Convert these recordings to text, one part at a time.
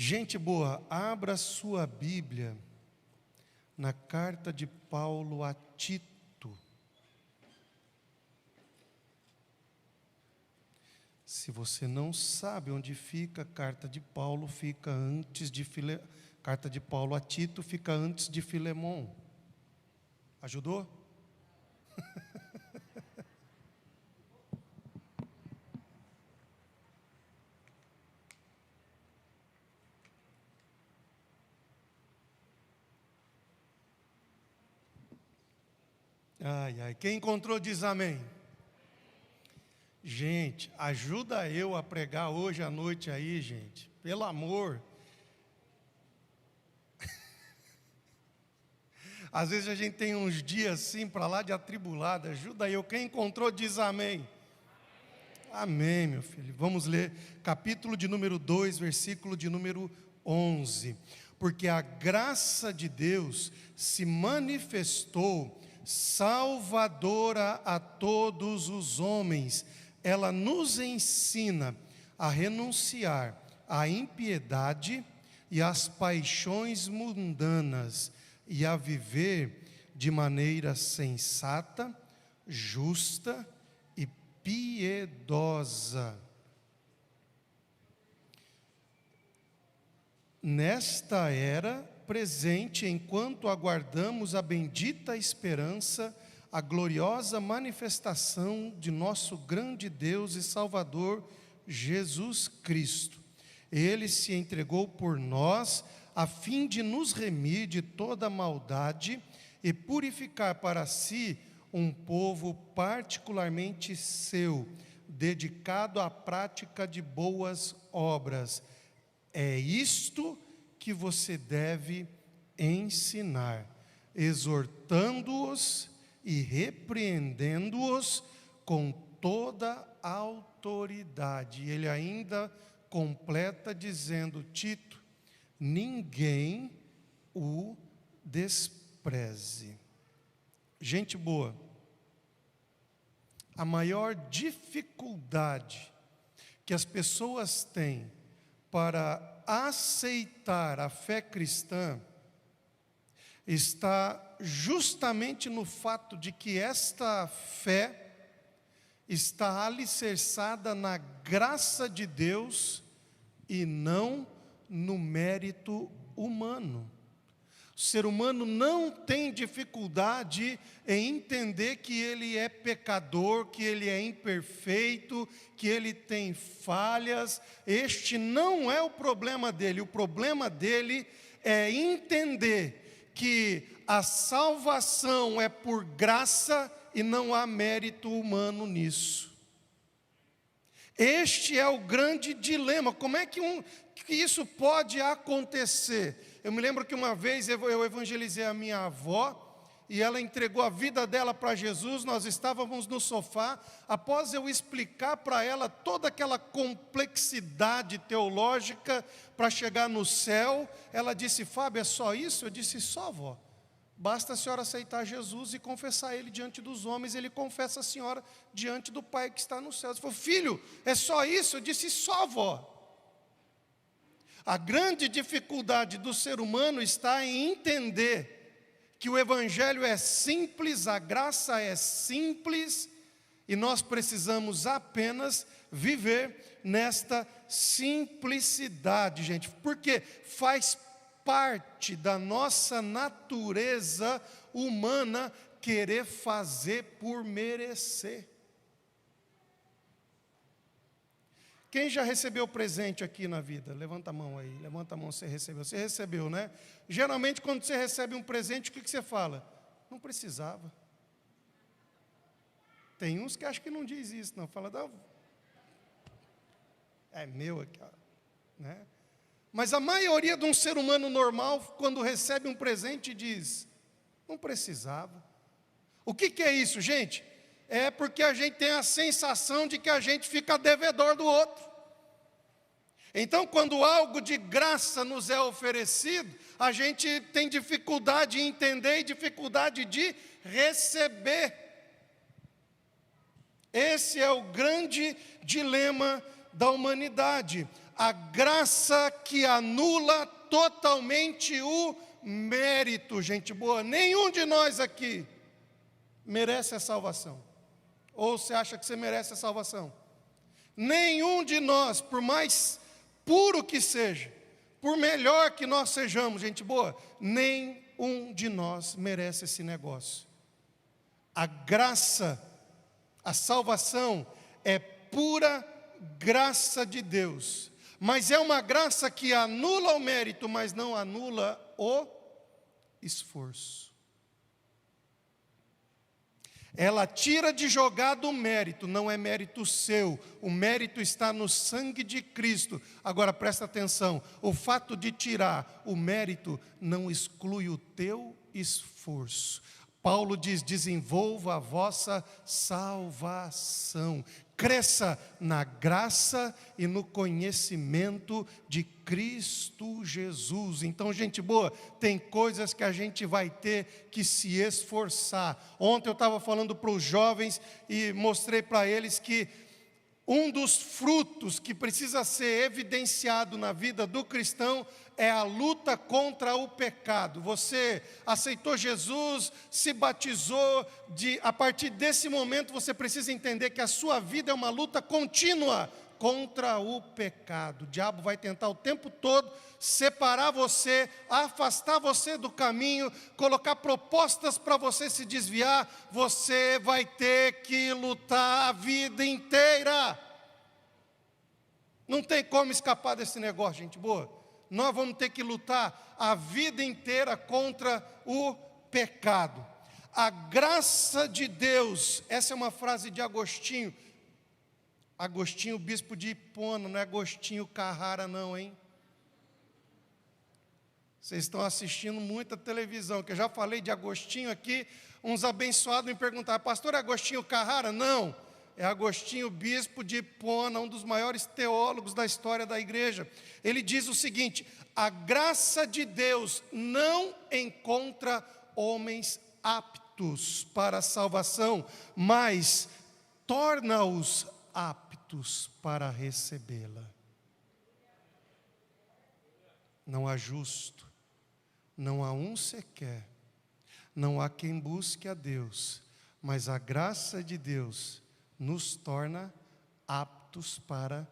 Gente boa, abra sua Bíblia na carta de Paulo a Tito. Se você não sabe onde fica a carta de Paulo, fica antes de carta de Paulo a Tito fica antes de Filemon. Ajudou? Quem encontrou diz amém. Gente, ajuda eu a pregar hoje à noite aí, gente. Pelo amor. Às vezes a gente tem uns dias assim para lá de atribulado. Ajuda eu. Quem encontrou diz amém. Amém, meu filho. Vamos ler capítulo de número 2, versículo de número 11. Porque a graça de Deus se manifestou salvadora a todos os homens. Ela nos ensina a renunciar à impiedade e às paixões mundanas e a viver de maneira sensata, justa e piedosa. Nesta era presente, enquanto aguardamos a bendita esperança, a gloriosa manifestação de nosso grande Deus e Salvador, Jesus Cristo. Ele se entregou por nós, a fim de nos remir de toda maldade e purificar para si um povo particularmente seu, dedicado à prática de boas obras. É isto que você deve ensinar, exortando-os e repreendendo-os com toda a autoridade. Ele ainda completa dizendo: Tito, ninguém o despreze. Gente boa, a maior dificuldade que as pessoas têm para aceitar a fé cristã está justamente no fato de que esta fé está alicerçada na graça de Deus e não no mérito humano. O ser humano não tem dificuldade em entender que ele é pecador, que ele é imperfeito, que ele tem falhas. Este não é o problema dele. O problema dele é entender que a salvação é por graça e não há mérito humano nisso. Este é o grande dilema. Como é que isso pode acontecer? Eu me lembro que uma vez eu evangelizei a minha avó e ela entregou a vida dela para Jesus. Nós estávamos no sofá. Após eu explicar para ela toda aquela complexidade teológica para chegar no céu, ela disse: Fábio, é só isso? Eu disse: só, vó. Basta a senhora aceitar Jesus e confessar Ele diante dos homens. Ele confessa a senhora diante do Pai que está no céu. Ela falou: filho, é só isso? Eu disse: só, vó. A grande dificuldade do ser humano está em entender que o Evangelho é simples, a graça é simples, e nós precisamos apenas viver nesta simplicidade, gente, porque faz parte da nossa natureza humana querer fazer por merecer. Quem já recebeu presente aqui na vida? Levanta a mão aí, levanta a mão se você recebeu. Você recebeu, né? Geralmente quando você recebe um presente, o que você fala? Não precisava. Tem uns que acham que não diz isso, não. Fala: não, é meu aqui, ó, né? Mas a maioria de um ser humano normal, quando recebe um presente, diz: não precisava. O que é isso, gente? É porque a gente tem a sensação de que a gente fica devedor do outro. Então, quando algo de graça nos é oferecido, a gente tem dificuldade em entender e dificuldade de receber. Esse é o grande dilema da humanidade. a graça que anula totalmente o mérito, gente boa. Nenhum de nós aqui merece a salvação. Ou você acha que você merece a salvação? Nenhum de nós, por mais puro que seja, por melhor que nós sejamos, gente boa, nenhum de nós merece esse negócio. A graça, a salvação é pura graça de Deus, mas é uma graça que anula o mérito, mas não anula o esforço. Ela tira de jogada o mérito, não é mérito seu, o mérito está no sangue de Cristo. Agora presta atenção, o fato de tirar o mérito não exclui o teu esforço. Paulo diz: desenvolva a vossa salvação, cresça na graça e no conhecimento de Cristo Jesus. Então, gente boa, tem coisas que a gente vai ter que se esforçar. Ontem eu estava falando para os jovens e mostrei para eles que um dos frutos que precisa ser evidenciado na vida do cristão é a luta contra o pecado. Você aceitou Jesus, se batizou, a partir desse momento você precisa entender que a sua vida é uma luta contínua contra o pecado. O diabo vai tentar o tempo todo separar você, afastar você do caminho, colocar propostas para você se desviar. Você vai ter que lutar a vida inteira. Não tem como escapar desse negócio, gente boa. Nós vamos ter que lutar a vida inteira contra o pecado. A graça de Deus, essa é uma frase de Agostinho. Agostinho, bispo de Hipona, não é Agostinho Carrara não, hein? Vocês estão assistindo muita televisão, que eu já falei de Agostinho aqui, uns abençoados me perguntaram: pastor, é Agostinho Carrara? Não, é Agostinho, bispo de Hipona, um dos maiores teólogos da história da igreja. Ele diz o seguinte: a graça de Deus não encontra homens aptos para a salvação, mas torna-os aptos para recebê-la. Não há justo, não há um sequer, não há quem busque a Deus, mas a graça de Deus nos torna aptos para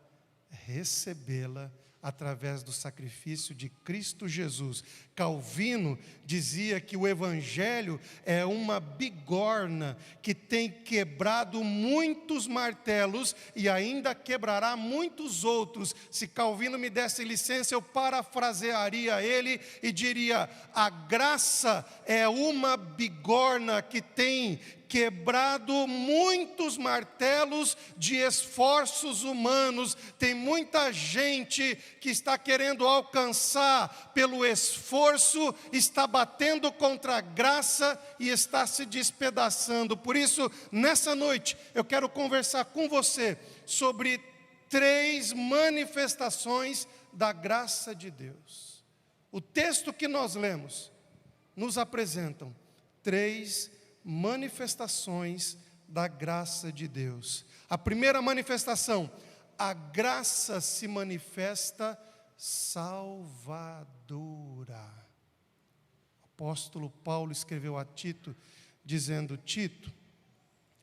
recebê-la através do sacrifício de Cristo Jesus. Calvino dizia que o Evangelho é uma bigorna que tem quebrado muitos martelos e ainda quebrará muitos outros. Se Calvino me desse licença, eu parafrasearia ele e diria: a graça é uma bigorna que tem quebrado muitos martelos de esforços humanos. Tem muita gente que está querendo alcançar pelo esforço, está batendo contra a graça e está se despedaçando. Por isso, nessa noite, eu quero conversar com você sobre 3 manifestações da graça de Deus. O texto que nós lemos nos apresentam 3 manifestações da graça de Deus. A primeira manifestação: a graça se manifesta salvadora. O apóstolo Paulo escreveu a Tito, dizendo: Tito,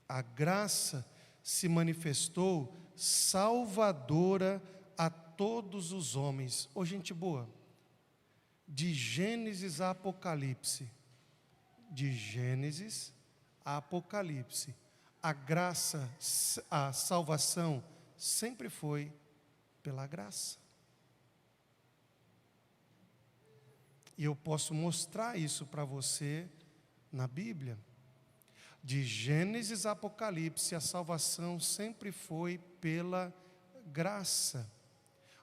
a graça se manifestou salvadora a todos os homens. Ô, gente boa, de Gênesis a Apocalipse, de Gênesis a Apocalipse, a graça, a salvação sempre foi pela graça. E eu posso mostrar isso para você na Bíblia. De Gênesis a Apocalipse, a salvação sempre foi pela graça.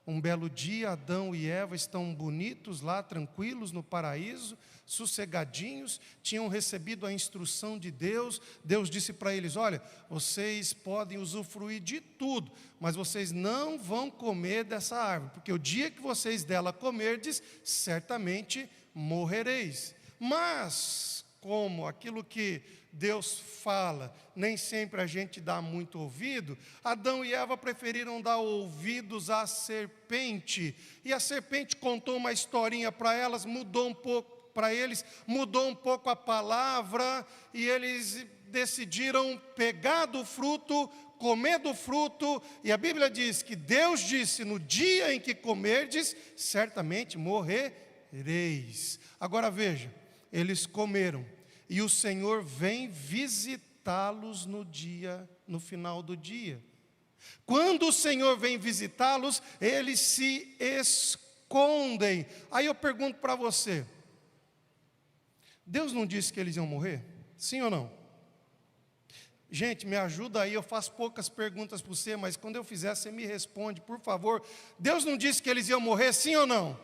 Um belo dia, Adão e Eva estão bonitos lá, tranquilos no paraíso, sossegadinhos, tinham recebido a instrução de Deus. Deus disse para eles: olha, vocês podem usufruir de tudo, mas vocês não vão comer dessa árvore, porque o dia que vocês dela comerdes, certamente morrereis. Mas como aquilo que Deus fala, nem sempre a gente dá muito ouvido, Adão e Eva preferiram dar ouvidos à serpente, e a serpente contou uma historinha para elas, mudou um pouco para eles, mudou um pouco a palavra, e eles decidiram pegar do fruto, comer do fruto, e a Bíblia diz que Deus disse: no dia em que comerdes, certamente morrereis. Agora veja, eles comeram, e o Senhor vem visitá-los no final do dia. Quando o Senhor vem visitá-los, eles se escondem. Aí eu pergunto para você, Deus não disse que eles iam morrer? Sim ou não? Gente, me ajuda aí, eu faço poucas perguntas para você, mas quando eu fizer, você me responde, por favor. Deus não disse que eles iam morrer, sim ou não?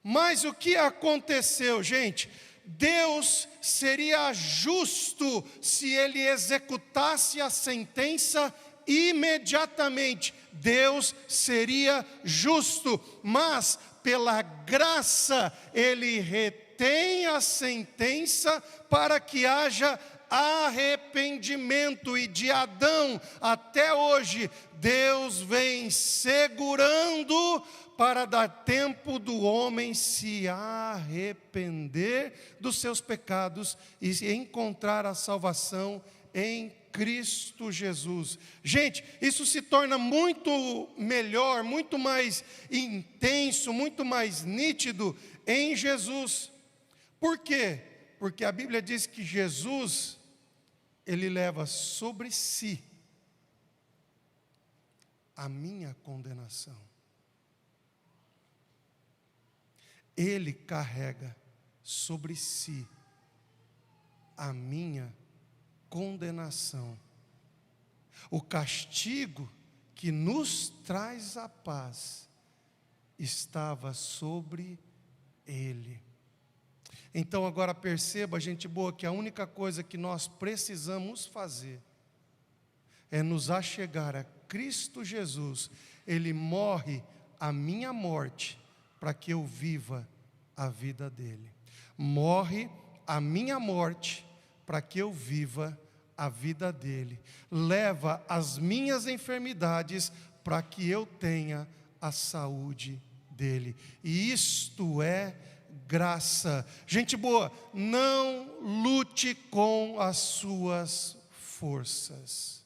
Mas o que aconteceu, gente? Deus seria justo se Ele executasse a sentença imediatamente. Deus seria justo, mas pela graça Ele retém a sentença para que haja arrependimento, e de Adão até hoje, Deus vem segurando para dar tempo do homem se arrepender dos seus pecados e encontrar a salvação em Cristo Jesus. Gente, isso se torna muito melhor, muito mais intenso, muito mais nítido em Jesus. Por quê? Porque a Bíblia diz que Jesus, Ele leva sobre si a minha condenação. Ele carrega sobre si a minha condenação. O castigo que nos traz a paz estava sobre Ele. Então agora perceba, gente boa, que a única coisa que nós precisamos fazer é nos achegar a Cristo Jesus. Ele morre a minha morte para que eu viva a vida dele. Morre a minha morte para que eu viva a vida dele. Leva as minhas enfermidades para que eu tenha a saúde dele. E isto é graça. Gente boa, não lute com as suas forças.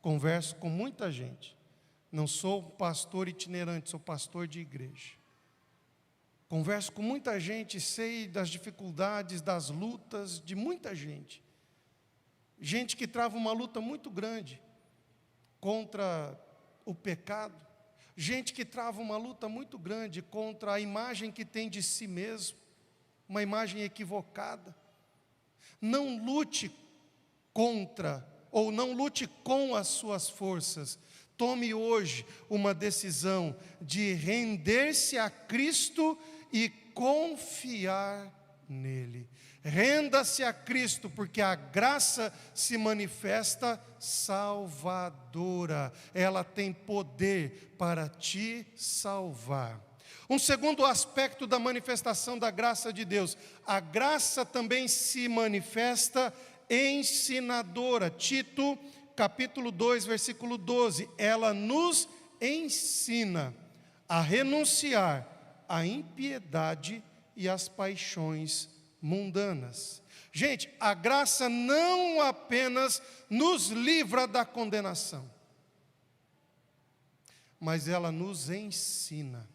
Converso com muita gente. Não sou pastor itinerante, sou pastor de igreja. Converso com muita gente, sei das dificuldades, das lutas de muita gente. Gente que trava uma luta muito grande contra o pecado. Gente que trava uma luta muito grande contra a imagem que tem de si mesmo, uma imagem equivocada. Não lute contra, ou não lute com as suas forças. Tome hoje uma decisão de render-se a Cristo e confiar nele. Renda-se a Cristo, porque a graça se manifesta salvadora. Ela tem poder para te salvar. Um segundo aspecto da manifestação da graça de Deus: a graça também se manifesta ensinadora. Tito, capítulo 2, versículo 12. Ela nos ensina a renunciar à impiedade e às paixões mundanas. Gente, a graça não apenas nos livra da condenação, mas ela nos ensina.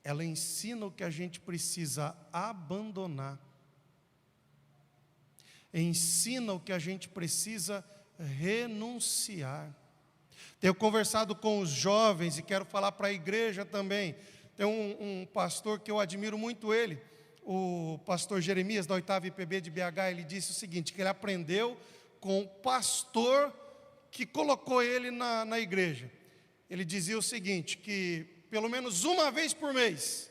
Ela ensina o que a gente precisa abandonar. Ensina o que a gente precisa renunciar. Tenho conversado com os jovens e quero falar para a igreja também. Tem um pastor que eu admiro muito ele, o pastor Jeremias, da 8ª IPB de BH. Ele disse o seguinte, que ele aprendeu com o pastor que colocou ele na igreja. Ele dizia o seguinte, que pelo menos uma vez por mês,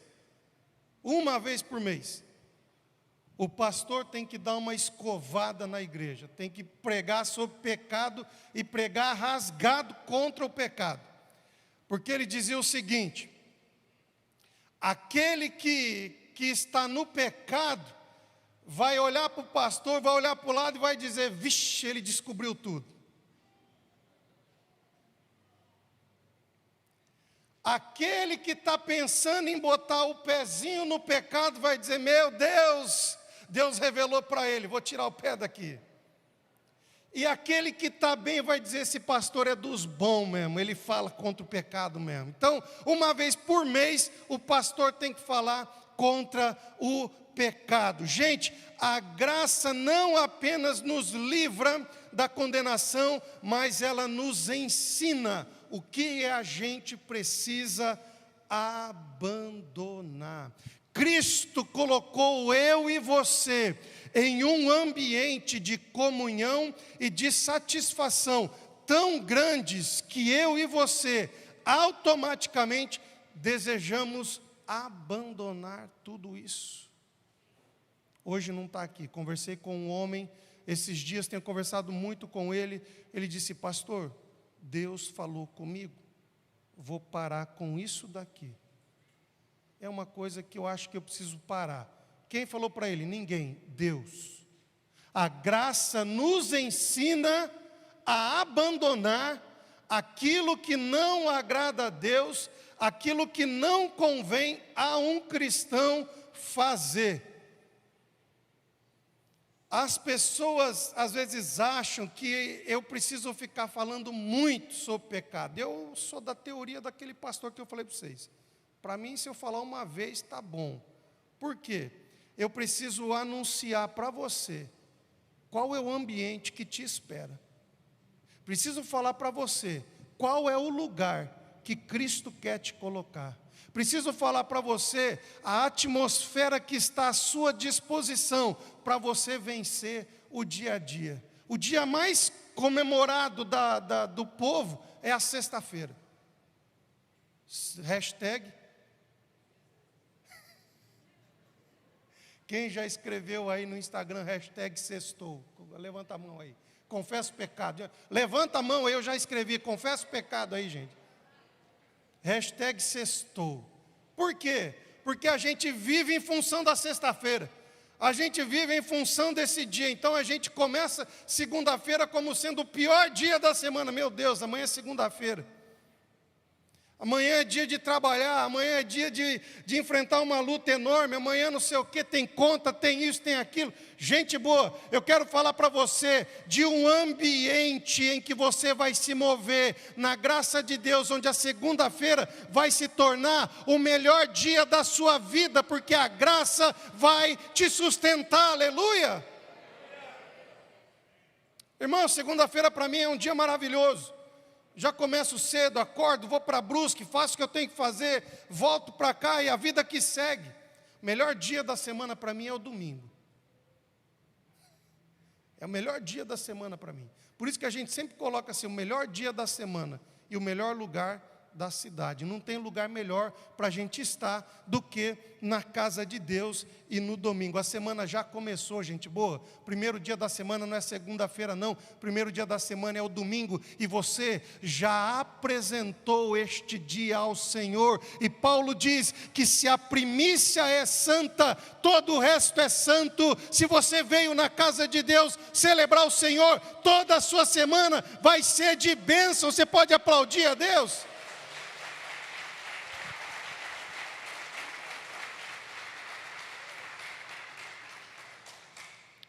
o pastor tem que dar uma escovada na igreja, tem que pregar sobre pecado e pregar rasgado contra o pecado. Porque ele dizia o seguinte: aquele que que está no pecado vai olhar para o pastor, vai olhar para o lado e vai dizer: vixe, ele descobriu tudo. Aquele que está pensando em botar o pezinho no pecado vai dizer: meu Deus, Deus revelou para ele, vou tirar o pé daqui. E aquele que está bem vai dizer: esse pastor é dos bons mesmo, ele fala contra o pecado mesmo. Então, uma vez por mês, o pastor tem que falar contra o pecado. Gente, a graça não apenas nos livra da condenação, mas ela nos ensina o que a gente precisa abandonar. Cristo colocou eu e você em um ambiente de comunhão e de satisfação tão grandes que eu e você automaticamente desejamos abandonar tudo isso. Hoje não está aqui, conversei com um homem, esses dias tenho conversado muito com ele, ele disse: pastor, Deus falou comigo, vou parar com isso daqui. É uma coisa que eu acho que eu preciso parar. Quem falou para ele? Ninguém, Deus. A graça nos ensina a abandonar aquilo que não agrada a Deus, aquilo que não convém a um cristão fazer. As pessoas às vezes acham que eu preciso ficar falando muito sobre pecado. Eu sou da teoria daquele pastor que eu falei para vocês. Para mim, se eu falar uma vez, está bom. Por quê? Eu preciso anunciar para você qual é o ambiente que te espera. Preciso falar para você qual é o lugar que Cristo quer te colocar. Preciso falar para você a atmosfera que está à sua disposição para você vencer o dia a dia. O dia mais comemorado do povo é a sexta-feira. Hashtag. Quem já escreveu aí no Instagram hashtag sextou? Levanta a mão aí. Confesso pecado. Levanta a mão aí, eu já escrevi. Confesso pecado aí, gente. Hashtag sextou. Por quê? Porque a gente vive em função da sexta-feira. A gente vive em função desse dia. Então a gente começa segunda-feira como sendo o pior dia da semana. Meu Deus, amanhã é segunda-feira. Amanhã é dia de trabalhar, amanhã é dia de enfrentar uma luta enorme, amanhã não sei o que, tem conta, tem isso, tem aquilo. Gente boa, eu quero falar para você de um ambiente em que você vai se mover na graça de Deus, onde a segunda-feira vai se tornar o melhor dia da sua vida, porque a graça vai te sustentar, aleluia. Irmão, segunda-feira para mim é um dia maravilhoso. Já começo cedo, acordo, vou para Brusque, faço o que eu tenho que fazer, volto para cá e a vida que segue. O melhor dia da semana para mim é o domingo. É o melhor dia da semana para mim. Por isso que a gente sempre coloca assim, o melhor dia da semana e o melhor lugar da cidade. Não tem lugar melhor para a gente estar do que na casa de Deus e no domingo. A semana já começou, gente boa. Primeiro dia da semana não é segunda-feira não. Primeiro dia da semana é o domingo. E você já apresentou este dia ao Senhor. E Paulo diz que se a primícia é santa, todo o resto é santo. Se você veio na casa de Deus celebrar o Senhor, toda a sua semana vai ser de bênção. Você pode aplaudir a Deus?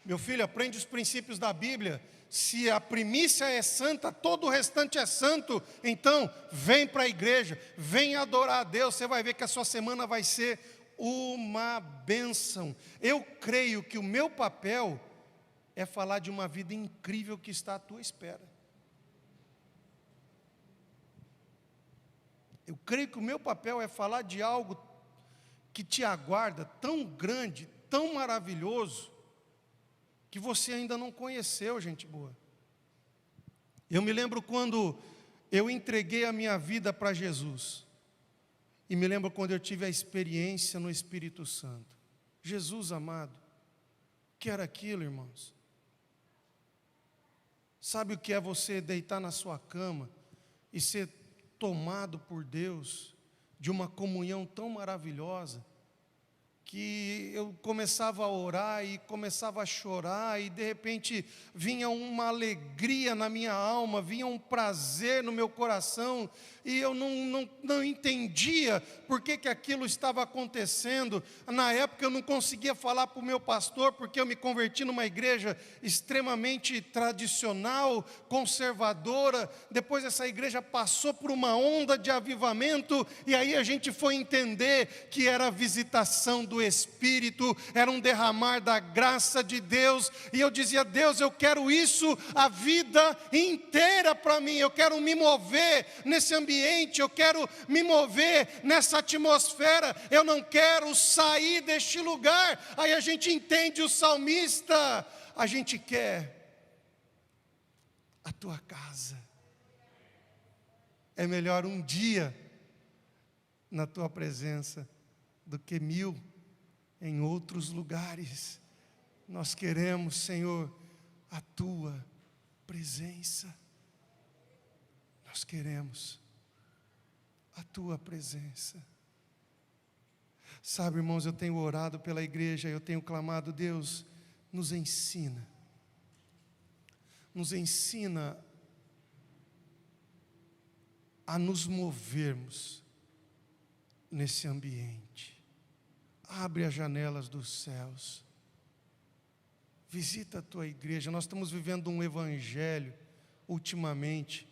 Meu filho, aprende os princípios da Bíblia. Se a primícia é santa, todo o restante é santo. Então, vem para a igreja, vem adorar a Deus. Você vai ver que a sua semana vai ser uma bênção. Eu creio que o meu papel é falar de uma vida incrível que está à tua espera. Eu creio que o meu papel é falar de algo que te aguarda, tão grande, tão maravilhoso, que você ainda não conheceu, gente boa. Eu me lembro quando eu entreguei a minha vida para Jesus. E me lembro quando eu tive a experiência no Espírito Santo. Jesus amado, o que era aquilo, irmãos? Sabe o que é você deitar na sua cama e ser tomado por Deus de uma comunhão tão maravilhosa, que eu começava a orar e começava a chorar, e de repente vinha uma alegria na minha alma, vinha um prazer no meu coração, e eu não entendia por que aquilo estava acontecendo. Na época eu não conseguia falar para o meu pastor, porque eu me converti numa igreja extremamente tradicional, conservadora. Depois essa igreja passou por uma onda de avivamento, e aí a gente foi entender que era a visitação do Espírito, era um derramar da graça de Deus, e eu dizia: Deus, eu quero isso a vida inteira para mim, eu quero me mover nesse ambiente, eu quero me mover nessa atmosfera, eu não quero sair deste lugar. Aí a gente entende o salmista: a gente quer a tua casa, é melhor um dia na tua presença do que 1000 em outros lugares. Nós queremos, Senhor, a tua presença. Nós queremos a tua presença. Sabe, irmãos, eu tenho orado pela igreja, eu tenho clamado: Deus, nos ensina a nos movermos nesse ambiente. Abre as janelas dos céus, visita a tua igreja. Nós estamos vivendo um evangelho ultimamente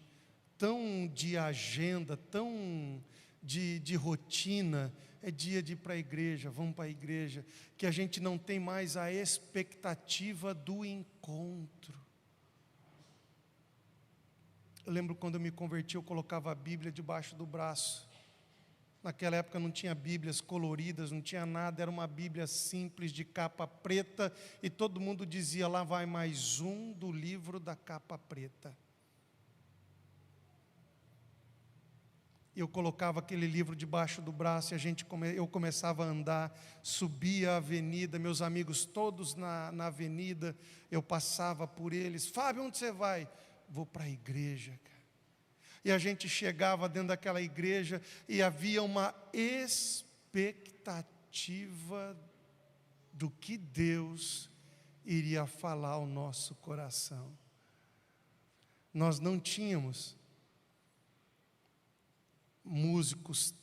tão de agenda, tão de rotina. É dia de ir para a igreja, vamos para a igreja, que a gente não tem mais a expectativa do encontro. Eu lembro quando eu me converti, eu colocava a Bíblia debaixo do braço. Naquela época não tinha Bíblias coloridas, não tinha nada, era uma Bíblia simples, de capa preta, e todo mundo dizia: lá vai mais um do livro da capa preta. Eu colocava aquele livro debaixo do braço, e eu começava a andar, subia a avenida, meus amigos todos na avenida, eu passava por eles: Fábio, onde você vai? Vou para a igreja, cara. E a gente chegava dentro daquela igreja e havia uma expectativa do que Deus iria falar ao nosso coração. Nós não tínhamos músicos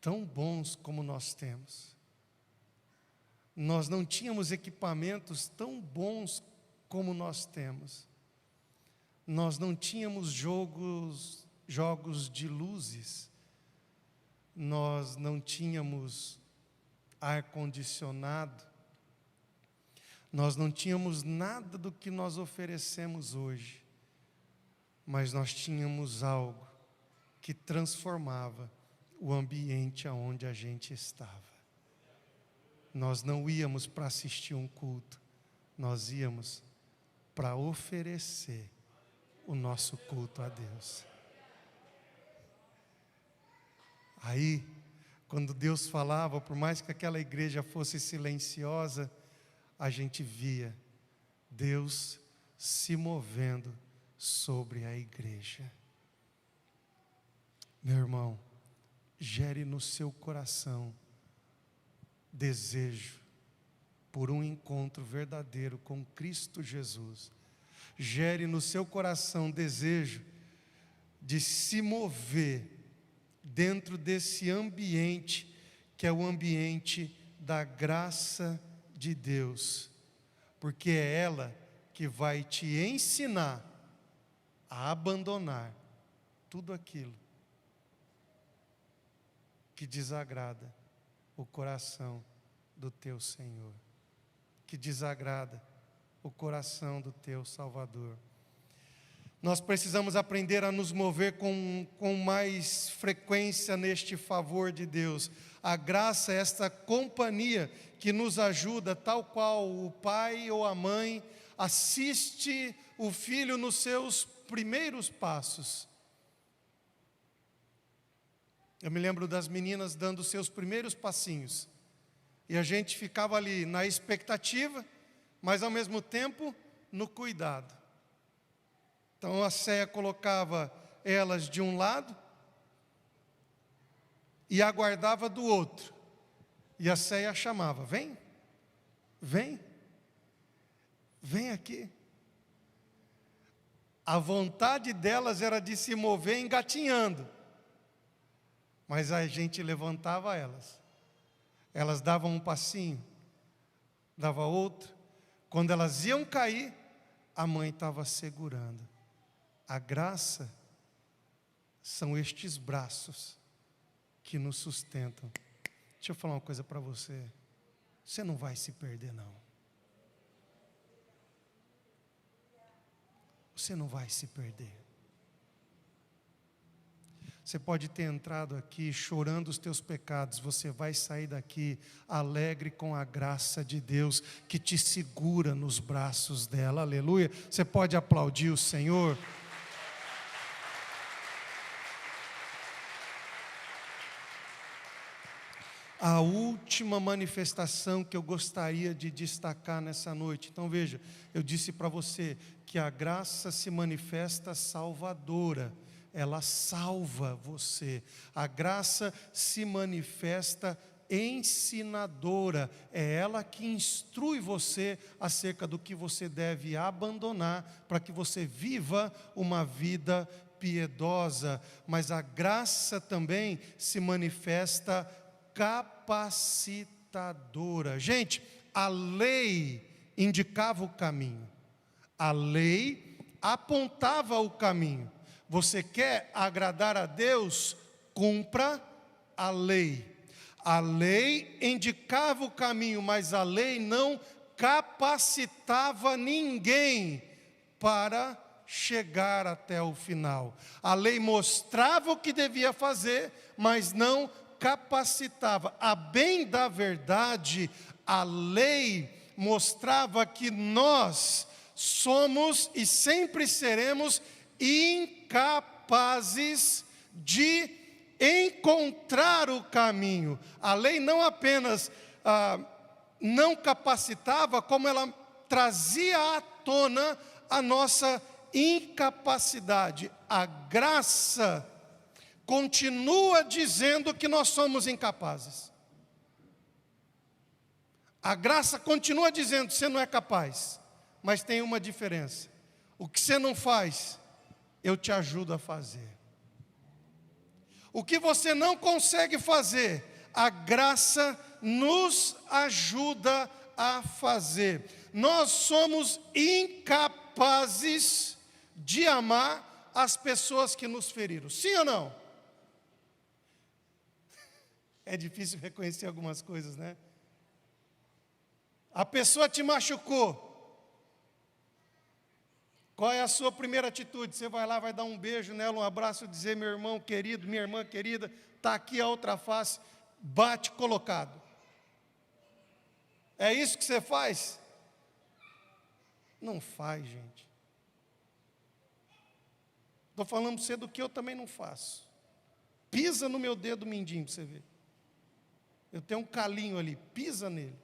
tão bons como nós temos. Nós não tínhamos equipamentos tão bons como nós temos. Nós não tínhamos jogos de luzes, nós não tínhamos ar-condicionado, nós não tínhamos nada do que nós oferecemos hoje, mas nós tínhamos algo que transformava o ambiente aonde a gente estava. Nós não íamos para assistir um culto, nós íamos para oferecer o nosso culto a Deus. Aí, quando Deus falava, por mais que aquela igreja fosse silenciosa, a gente via Deus se movendo sobre a igreja. Meu irmão, gere no seu coração desejo por um encontro verdadeiro com Cristo Jesus. Gere no seu coração desejo de se mover dentro desse ambiente, que é o ambiente da graça de Deus, porque é ela que vai te ensinar a abandonar tudo aquilo que desagrada o coração do teu Senhor, que desagrada o coração do teu Salvador. Nós precisamos aprender a nos mover com mais frequência neste favor de Deus. A graça é esta companhia que nos ajuda, tal qual o pai ou a mãe assiste o filho nos seus primeiros passos. Eu me lembro das meninas dando os seus primeiros passinhos, e a gente ficava ali na expectativa, mas ao mesmo tempo no cuidado. Então a Céia colocava elas de um lado e aguardava do outro. E a Céia chamava: vem, vem, vem aqui. A vontade delas era de se mover engatinhando, mas a gente levantava elas. Elas davam um passinho, dava outro. Quando elas iam cair, a mãe estava segurando. A graça são estes braços que nos sustentam. Deixa eu falar uma coisa para você. Você não vai se perder, não. Você não vai se perder. Você pode ter entrado aqui chorando os teus pecados, você vai sair daqui alegre com a graça de Deus que te segura nos braços dela, aleluia. Você pode aplaudir o Senhor. A última manifestação que eu gostaria de destacar nessa noite. Então veja, eu disse para você que a graça se manifesta salvadora. Ela salva você. A graça se manifesta ensinadora. É ela que instrui você acerca do que você deve abandonar para que você viva uma vida piedosa. Mas a graça também se manifesta capacitadora. Gente, a lei indicava o caminho. A lei apontava o caminho. Você quer agradar a Deus? Cumpra a lei. A lei indicava o caminho, mas a lei não capacitava ninguém para chegar até o final. A lei mostrava o que devia fazer, mas não capacitava. A bem da verdade, a lei mostrava que nós somos e sempre seremos incapazes de encontrar o caminho. A lei não apenas não capacitava, como ela trazia à tona a nossa incapacidade. A graça continua dizendo que nós somos incapazes. A graça continua dizendo: você não é capaz. Mas tem uma diferença: o que você não faz, eu te ajudo a fazer. O que você não consegue fazer, a graça nos ajuda a fazer. Nós somos incapazes de amar as pessoas que nos feriram. Sim ou não? É difícil reconhecer algumas coisas, né? A pessoa te machucou. Qual é a sua primeira atitude? Você vai lá, vai dar um beijo nela, um abraço, dizer: meu irmão querido, minha irmã querida, está aqui a outra face, bate colocado. É isso que você faz? Não faz, gente. Estou falando para você do que eu também não faço. Pisa no meu dedo mindinho para você ver. Eu tenho um calinho ali, pisa nele.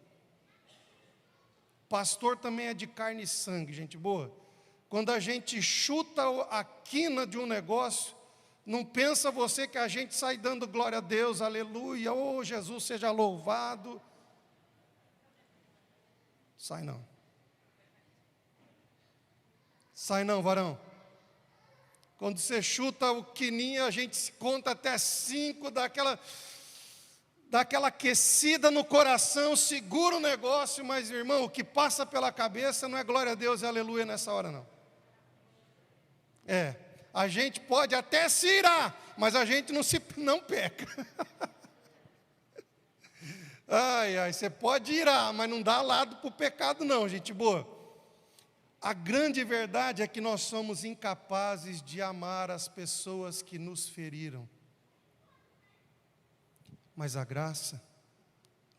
Pastor também é de carne e sangue, gente boa. Quando a gente chuta a quina de um negócio, não pensa você que a gente sai dando glória a Deus, aleluia, oh Jesus seja louvado. Sai não. Sai não, varão. Quando você chuta o quininho, a gente se conta até 5, daquela aquecida no coração, segura o negócio, mas irmão, o que passa pela cabeça não é glória a Deus e aleluia nessa hora não. A gente pode até se irar, mas a gente não peca. Ai, você pode irar, mas não dá lado para o pecado não, gente boa. A grande verdade é que nós somos incapazes de amar as pessoas que nos feriram. Mas a graça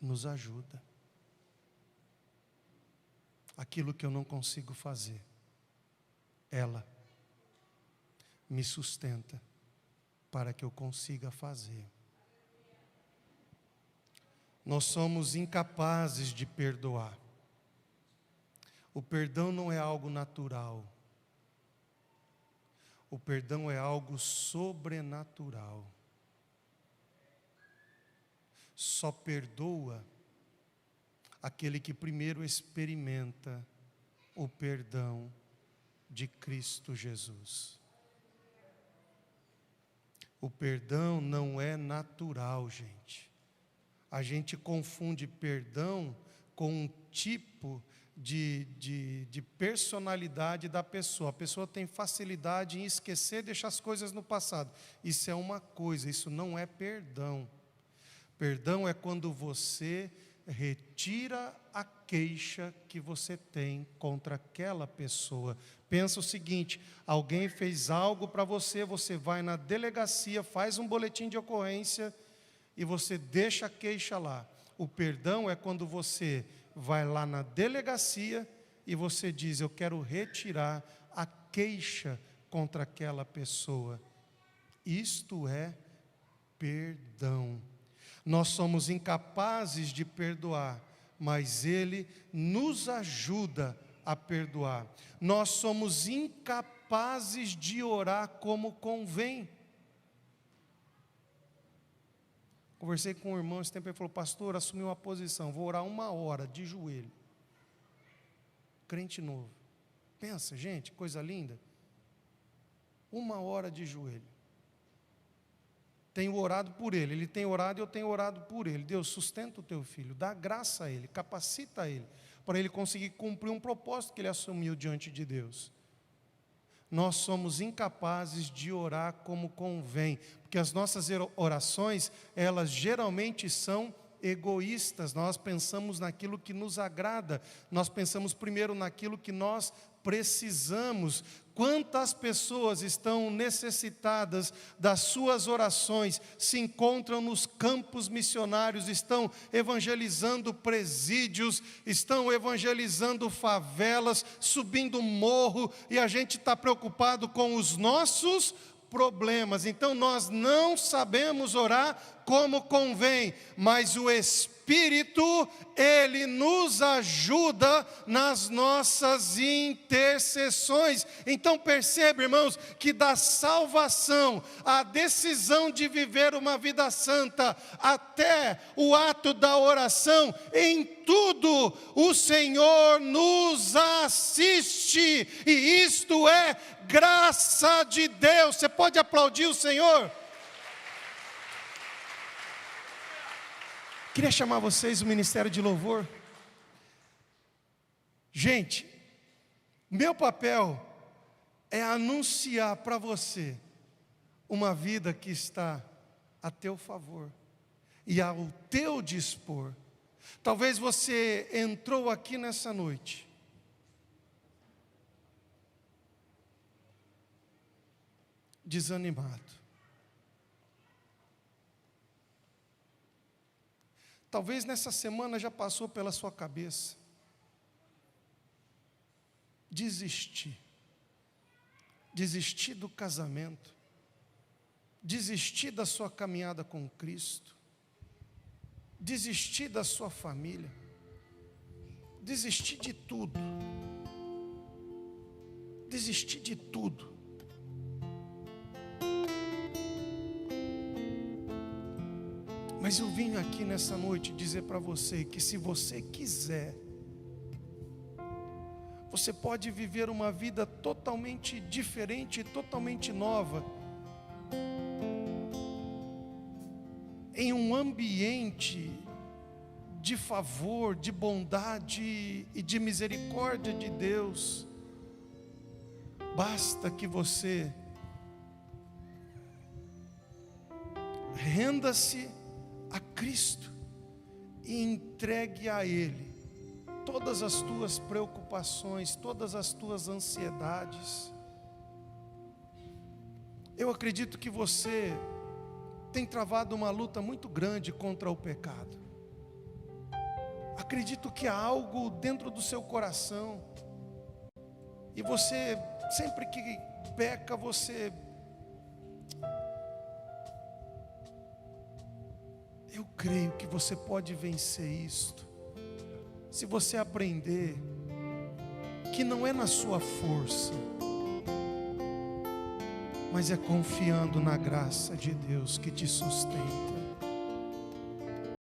nos ajuda. Aquilo que eu não consigo fazer, ela me sustenta para que eu consiga fazer. Nós somos incapazes de perdoar. O perdão não é algo natural. O perdão é algo sobrenatural. só perdoa aquele que primeiro experimenta o perdão de Cristo Jesus. O perdão não é natural, gente. A gente confunde perdão com um tipo de personalidade da pessoa. A pessoa tem facilidade em esquecer, deixar as coisas no passado. Isso é uma coisa, isso não é perdão. Perdão é quando você retira a queixa que você tem contra aquela pessoa. Pensa o seguinte: alguém fez algo para você, você vai na delegacia, faz um boletim de ocorrência e você deixa a queixa lá. O perdão é quando você vai lá na delegacia e você diz: eu quero retirar a queixa contra aquela pessoa. Isto é perdão. Nós somos incapazes de perdoar, mas Ele nos ajuda a perdoar. Nós somos incapazes de orar como convém. Conversei com um irmão esse tempo, ele falou: pastor, assumi uma posição, vou orar 1 hora de joelho. Crente novo. Pensa, gente, coisa linda. 1 hora de joelho. Tenho orado por ele, ele tem orado e eu tenho orado por ele. Deus, sustenta o teu filho, dá graça a ele, capacita ele, para ele conseguir cumprir um propósito que ele assumiu diante de Deus. Nós somos incapazes de orar como convém, porque as nossas orações, elas geralmente são egoístas. Nós pensamos naquilo que nos agrada, nós pensamos primeiro naquilo que nós precisamos. Quantas pessoas estão necessitadas das suas orações, se encontram nos campos missionários, estão evangelizando presídios, estão evangelizando favelas, subindo morro, e a gente está preocupado com os nossos problemas. Então nós não sabemos orar como convém, mas o Espírito, Ele nos ajuda nas nossas intercessões. Então perceba, irmãos, que da salvação, a decisão de viver uma vida santa, até o ato da oração, em tudo o Senhor nos assiste, e isto é graça de Deus. Você pode aplaudir o Senhor? Queria chamar vocês o ministério de louvor. Gente, meu papel é anunciar para você uma vida que está a teu favor e ao teu dispor. Talvez você entrou aqui nessa noite desanimado. Talvez nessa semana já passou pela sua cabeça desistir do casamento, desistir da sua caminhada com Cristo, desistir da sua família, desistir de tudo, desistir de tudo. Mas eu vim aqui nessa noite dizer para você que se você quiser, você pode viver uma vida totalmente diferente, totalmente nova, em um ambiente de favor, de bondade e de misericórdia de Deus. Basta que você renda-se a Cristo e entregue a Ele todas as tuas preocupações, todas as tuas ansiedades. Eu acredito que você tem travado uma luta muito grande contra o pecado. Acredito que há algo dentro do seu coração, e você, sempre que peca, eu creio que você pode vencer isto, se você aprender que não é na sua força, mas é confiando na graça de Deus que te sustenta.